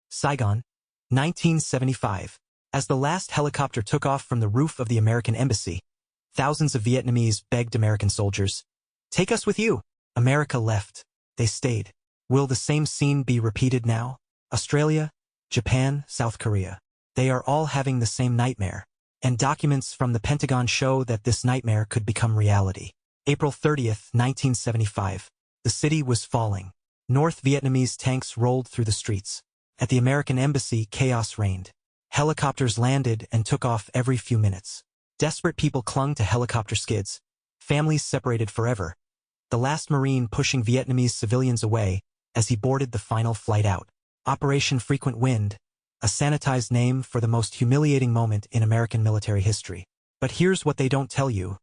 Saigon, 1975. As the last helicopter took off from the roof of the American embassy, thousands of Vietnamese begged American soldiers, "Take us with you." America left. They stayed. Will the same scene be repeated now? Australia, Japan, South Korea. They are all having the same nightmare. And documents from the Pentagon show that this nightmare could become reality. April 30th, 1975. The city was falling. North Vietnamese tanks rolled through the streets. At the American embassy, chaos reigned. Helicopters landed and took off every few minutes. Desperate people clung to helicopter skids. Families separated forever. The last Marine pushing Vietnamese civilians away as he boarded the final flight out. Operation Frequent Wind, a sanitized name for the most humiliating moment in American military history. But here's what they don't tell you.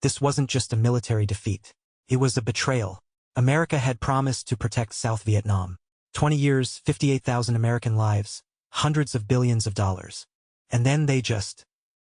This wasn't just a military defeat. It was a betrayal. America had promised to protect South Vietnam. 20 years, 58,000 American lives, hundreds of billions of dollars. And then they just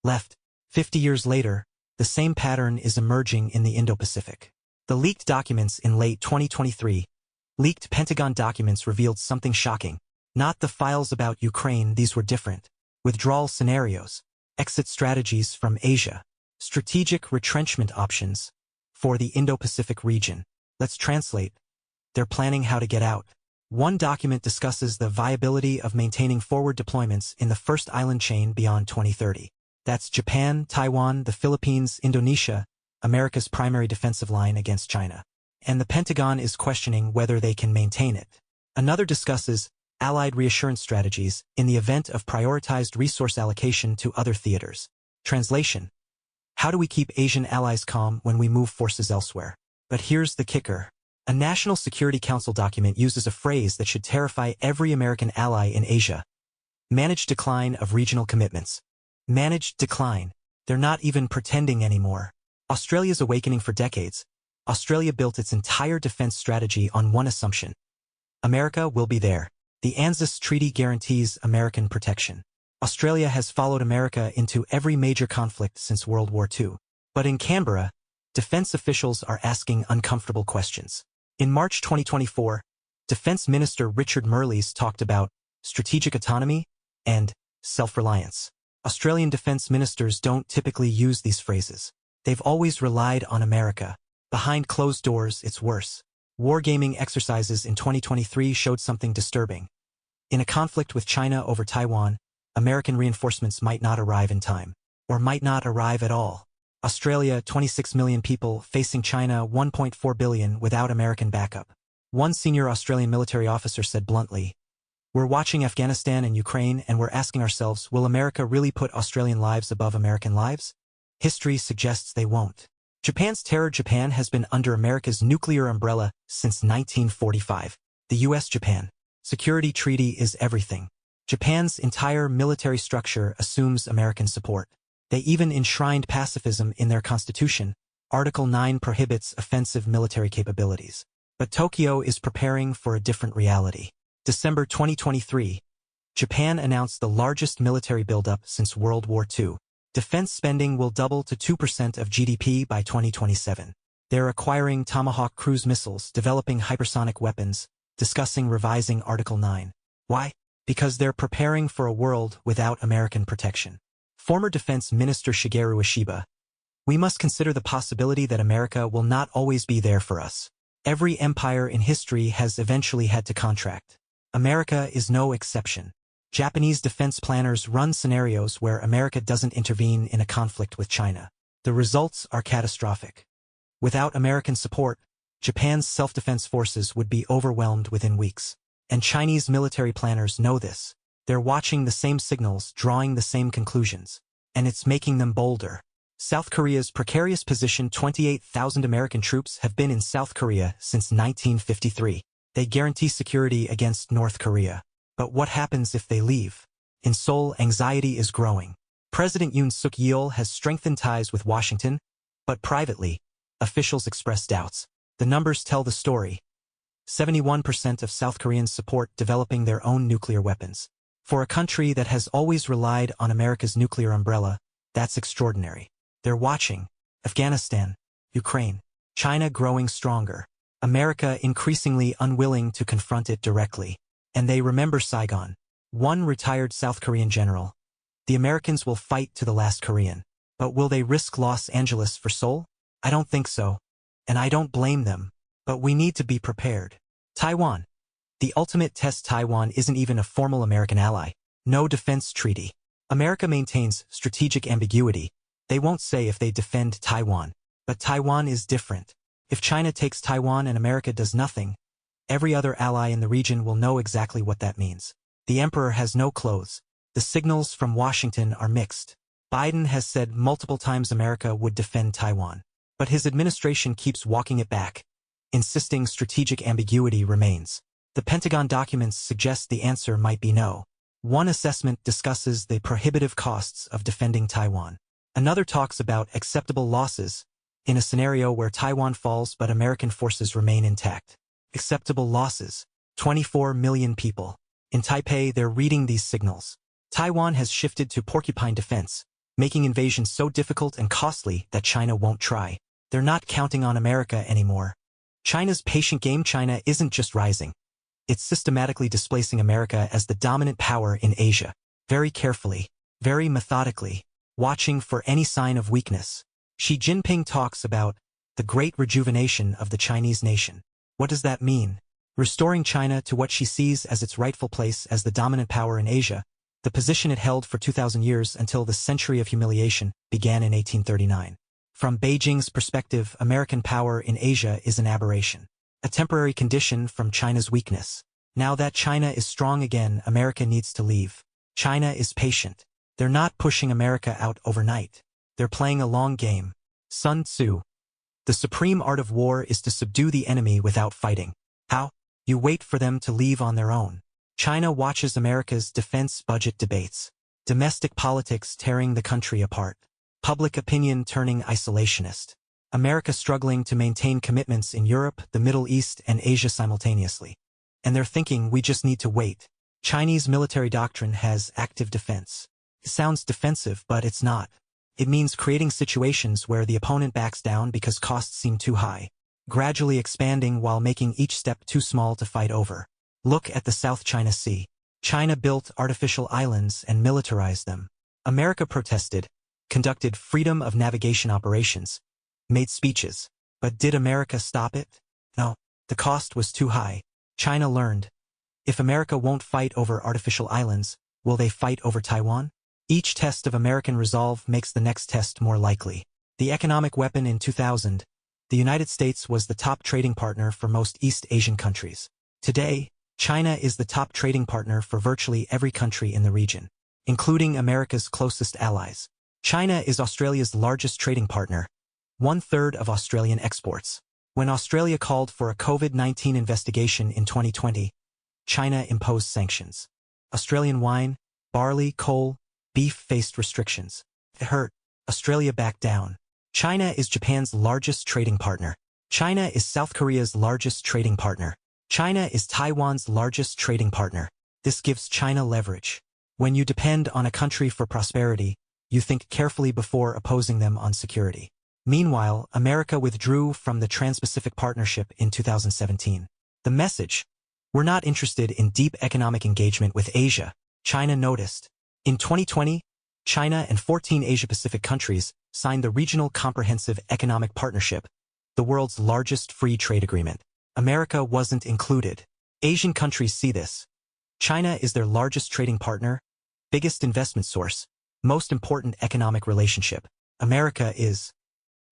left. 50 years later, the same pattern is emerging in the Indo-Pacific. The leaked documents in late 2023, leaked Pentagon documents revealed something shocking. Not the files about Ukraine, these were different. Withdrawal scenarios, exit strategies from Asia, strategic retrenchment options for the Indo-Pacific region. Let's translate. They're planning how to get out. One document discusses the viability of maintaining forward deployments in the first island chain beyond 2030. That's Japan, Taiwan, the Philippines, Indonesia, America's primary defensive line against China. And the Pentagon is questioning whether they can maintain it. Another discusses allied reassurance strategies in the event of prioritized resource allocation to other theaters. Translation: how do we keep Asian allies calm when we move forces elsewhere? But here's the kicker. A National Security Council document uses a phrase that should terrify every American ally in Asia. Managed decline of regional commitments. Managed decline. They're not even pretending anymore. Australia's awakening for decades. Australia built its entire defense strategy on one assumption. America will be there. The ANZUS Treaty guarantees American protection. Australia has followed America into every major conflict since World War II. But in Canberra, defense officials are asking uncomfortable questions. In March 2024, Defense Minister Richard Marles talked about strategic autonomy and self-reliance. Australian defense ministers don't typically use these phrases. They've always relied on America. Behind closed doors, it's worse. Wargaming exercises in 2023 showed something disturbing. In a conflict with China over Taiwan, American reinforcements might not arrive in time, or might not arrive at all. Australia, 26 million people, facing China, 1.4 billion, without American backup. One senior Australian military officer said bluntly, "We're watching Afghanistan and Ukraine and we're asking ourselves, will America really put Australian lives above American lives? History suggests they won't." Japan's terror. Japan has been under America's nuclear umbrella since 1945. The U.S.-Japan Security Treaty is everything. Japan's entire military structure assumes American support. They even enshrined pacifism in their constitution. Article 9 prohibits offensive military capabilities. But Tokyo is preparing for a different reality. December 2023, Japan announced the largest military buildup since World War II. Defense spending will double to 2% of GDP by 2027. They're acquiring Tomahawk cruise missiles, developing hypersonic weapons, discussing revising Article 9. Why? Because they're preparing for a world without American protection. Former Defense Minister Shigeru Ishiba: "We must consider the possibility that America will not always be there for us. Every empire in history has eventually had to contract. America is no exception." Japanese defense planners run scenarios where America doesn't intervene in a conflict with China. The results are catastrophic. Without American support, Japan's self-defense forces would be overwhelmed within weeks. And Chinese military planners know this. They're watching the same signals, drawing the same conclusions. And it's making them bolder. South Korea's precarious position. 28,000 American troops have been in South Korea since 1953. They guarantee security against North Korea. But what happens if they leave? In Seoul, anxiety is growing. President Yoon Suk-yeol has strengthened ties with Washington, but privately, officials express doubts. The numbers tell the story. 71% of South Koreans support developing their own nuclear weapons. For a country that has always relied on America's nuclear umbrella, that's extraordinary. They're watching Afghanistan, Ukraine, China growing stronger, America increasingly unwilling to confront it directly. And they remember Saigon, One retired South Korean general. The Americans will fight to the last Korean. But will they risk Los Angeles for Seoul? I don't think so. And I don't blame them. But we need to be prepared. Taiwan. The ultimate test. Taiwan isn't even a formal American ally. No defense treaty. America maintains strategic ambiguity. They won't say if they defend Taiwan. But Taiwan is different. If China takes Taiwan and America does nothing, every other ally in the region will know exactly what that means. The emperor has no clothes. The signals from Washington are mixed. Biden has said multiple times America would defend Taiwan. But his administration keeps walking it back, insisting strategic ambiguity remains. The Pentagon documents suggest the answer might be no. One assessment discusses the prohibitive costs of defending Taiwan. Another talks about acceptable losses in a scenario where Taiwan falls but American forces remain intact. Acceptable losses. 24 million people. In Taipei, they're reading these signals. Taiwan has shifted to porcupine defense, making invasion so difficult and costly that China won't try. They're not counting on America anymore. China's patient game. China isn't just rising. It's systematically displacing America as the dominant power in Asia. Very carefully, very methodically, watching for any sign of weakness. Xi Jinping talks about the great rejuvenation of the Chinese nation. What does that mean? Restoring China to what she sees as its rightful place as the dominant power in Asia, the position it held for 2,000 years until the century of humiliation began in 1839. From Beijing's perspective, American power in Asia is an aberration, a temporary condition from China's weakness. Now that China is strong again, America needs to leave. China is patient. They're not pushing America out overnight. They're playing a long game. Sun Tzu. The supreme art of war is to subdue the enemy without fighting. How? You wait for them to leave on their own. China watches America's defense budget debates. Domestic politics tearing the country apart. Public opinion turning isolationist. America struggling to maintain commitments in Europe, the Middle East, and Asia simultaneously. And they're thinking we just need to wait. Chinese military doctrine has active defense. It sounds defensive, but it's not. It means creating situations where the opponent backs down because costs seem too high, gradually expanding while making each step too small to fight over. Look at the South China Sea. China built artificial islands and militarized them. America protested, conducted freedom of navigation operations, made speeches. But did America stop it? No. The cost was too high. China learned. If America won't fight over artificial islands, will they fight over Taiwan? Each test of American resolve makes the next test more likely. The economic weapon. In 2000, the United States was the top trading partner for most East Asian countries. Today, China is the top trading partner for virtually every country in the region, including America's closest allies. China is Australia's largest trading partner, 1/3 of Australian exports. When Australia called for a COVID-19 investigation in 2020, China imposed sanctions. Australian wine, barley, coal, beef faced restrictions. It hurt. Australia backed down. China is Japan's largest trading partner. China is South Korea's largest trading partner. China is Taiwan's largest trading partner. This gives China leverage. When you depend on a country for prosperity, you think carefully before opposing them on security. Meanwhile, America withdrew from the Trans-Pacific Partnership in 2017. The message: we're not interested in deep economic engagement with Asia. China noticed. In 2020, China and 14 Asia-Pacific countries signed the Regional Comprehensive Economic Partnership, the world's largest free trade agreement. America wasn't included. Asian countries see this. China is their largest trading partner, biggest investment source, most important economic relationship. America is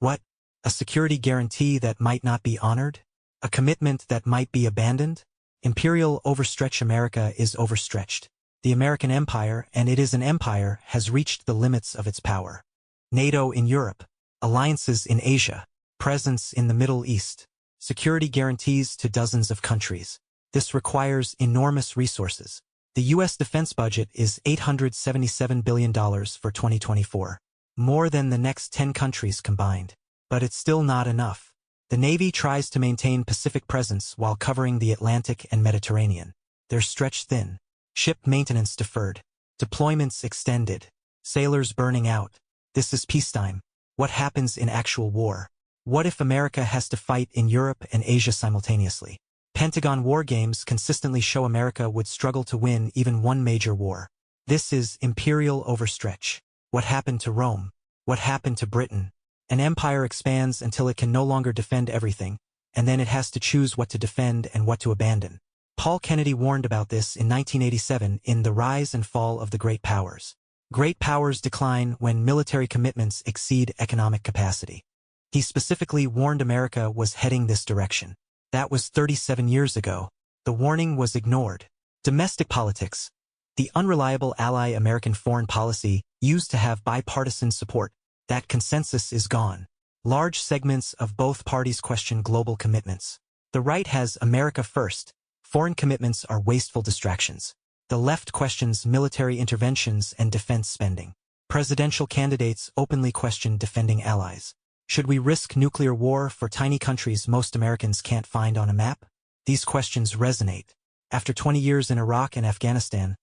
what? A security guarantee that might not be honored? A commitment that might be abandoned? Imperial overstretch. America is overstretched. The American empire, and it is an empire, has reached the limits of its power. NATO in Europe, alliances in Asia, presence in the Middle East, security guarantees to dozens of countries. This requires enormous resources. The U.S. defense budget is $877 billion for 2024, more than the next 10 countries combined. But it's still not enough. The Navy tries to maintain Pacific presence while covering the Atlantic and Mediterranean. They're stretched thin. Ship maintenance deferred. Deployments extended. Sailors burning out. This is peacetime. What happens in actual war? What if America has to fight in Europe and Asia simultaneously? Pentagon war games consistently show America would struggle to win even one major war. This is imperial overstretch. What happened to Rome? What happened to Britain? An empire expands until it can no longer defend everything, and then it has to choose what to defend and what to abandon. Paul Kennedy warned about this in 1987 in The Rise and Fall of the Great Powers. Great powers decline when military commitments exceed economic capacity. He specifically warned America was heading this direction. That was 37 years ago. The warning was ignored. Domestic politics. The unreliable ally American foreign policy used to have bipartisan support. That consensus is gone. Large segments of both parties question global commitments. The right has America first. Foreign commitments are wasteful distractions. The left questions military interventions and defense spending. Presidential candidates openly question defending allies. Should we risk nuclear war for tiny countries most Americans can't find on a map? These questions resonate. After 20 years in Iraq and Afghanistan,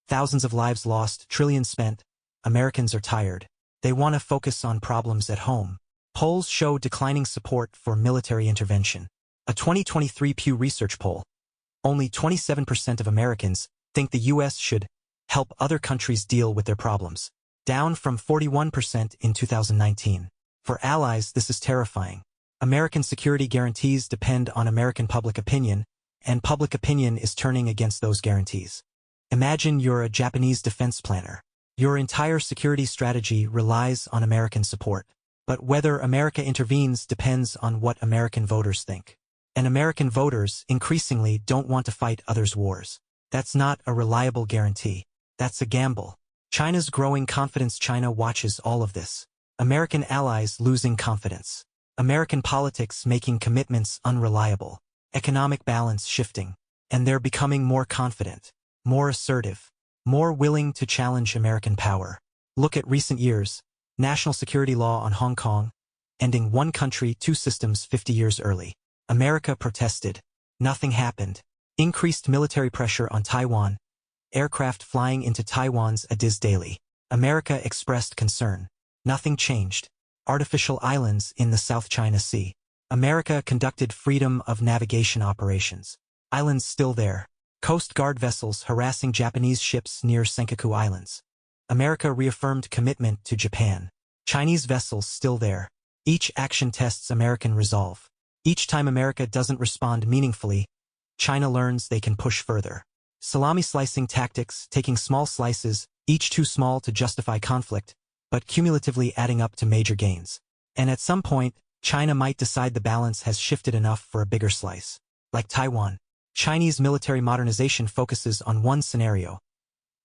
thousands of lives lost, trillions spent, Americans are tired. They want to focus on problems at home. Polls show declining support for military intervention. A 2023 Pew Research poll. Only 27% of Americans think the U.S. should help other countries deal with their problems, down from 41% in 2019. For allies, this is terrifying. American security guarantees depend on American public opinion, and public opinion is turning against those guarantees. Imagine you're a Japanese defense planner. Your entire security strategy relies on American support. But whether America intervenes depends on what American voters think. And American voters increasingly don't want to fight others' wars. That's not a reliable guarantee. That's a gamble. China's growing confidence. China watches all of this. American allies losing confidence. American politics making commitments unreliable. Economic balance shifting. And they're becoming more confident, more assertive, more willing to challenge American power. Look at recent years. National security law on Hong Kong, ending one country, two systems 50 years early. America protested. Nothing happened. Increased military pressure on Taiwan. Aircraft flying into Taiwan's Adiz daily. America expressed concern. Nothing changed. Artificial islands in the South China Sea. America conducted freedom of navigation operations. Islands still there. Coast Guard vessels harassing Japanese ships near Senkaku Islands. America reaffirmed commitment to Japan. Chinese vessels still there. Each action tests American resolve. Each time America doesn't respond meaningfully, China learns they can push further. Salami slicing tactics, taking small slices, each too small to justify conflict, but cumulatively adding up to major gains. And at some point, China might decide the balance has shifted enough for a bigger slice. Like Taiwan. Chinese military modernization focuses on one scenario: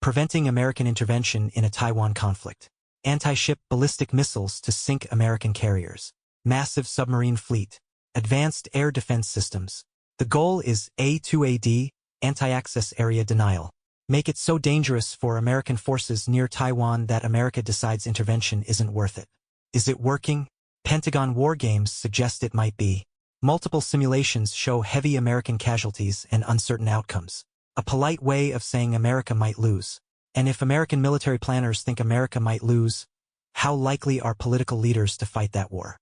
preventing American intervention in a Taiwan conflict. Anti-ship ballistic missiles to sink American carriers. Massive submarine fleet. Advanced air defense systems. The goal is A2AD, anti-access area denial. Make it so dangerous for American forces near Taiwan that America decides intervention isn't worth it. Is it working? Pentagon war games suggest it might be. Multiple simulations show heavy American casualties and uncertain outcomes. A polite way of saying America might lose. And if American military planners think America might lose, how likely are political leaders to fight that war?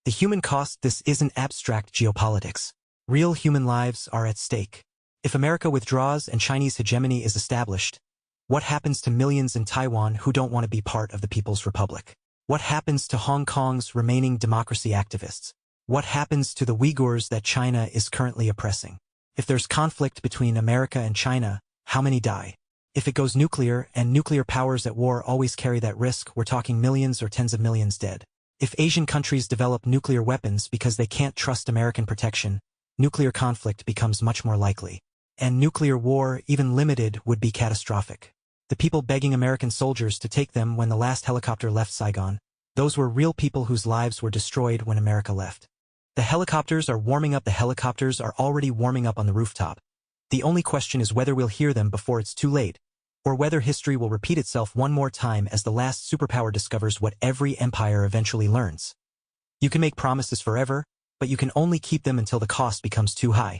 The human cost. This isn't abstract geopolitics. Real human lives are at stake. If America withdraws and Chinese hegemony is established, what happens to millions in Taiwan who don't want to be part of the People's Republic? What happens to Hong Kong's remaining democracy activists? What happens to the Uyghurs that China is currently oppressing? If there's conflict between America and China, how many die? If it goes nuclear, and nuclear powers at war always carry that risk, we're talking millions or tens of millions dead. If Asian countries develop nuclear weapons because they can't trust American protection, nuclear conflict becomes much more likely. And nuclear war, even limited, would be catastrophic. The people begging American soldiers to take them when the last helicopter left Saigon, those were real people whose lives were destroyed when America left. The helicopters are warming up. The helicopters are already warming up on the rooftop. The only question is whether we'll hear them before it's too late, or whether history will repeat itself one more time as the last superpower discovers what every empire eventually learns. You can make promises forever, but you can only keep them until the cost becomes too high.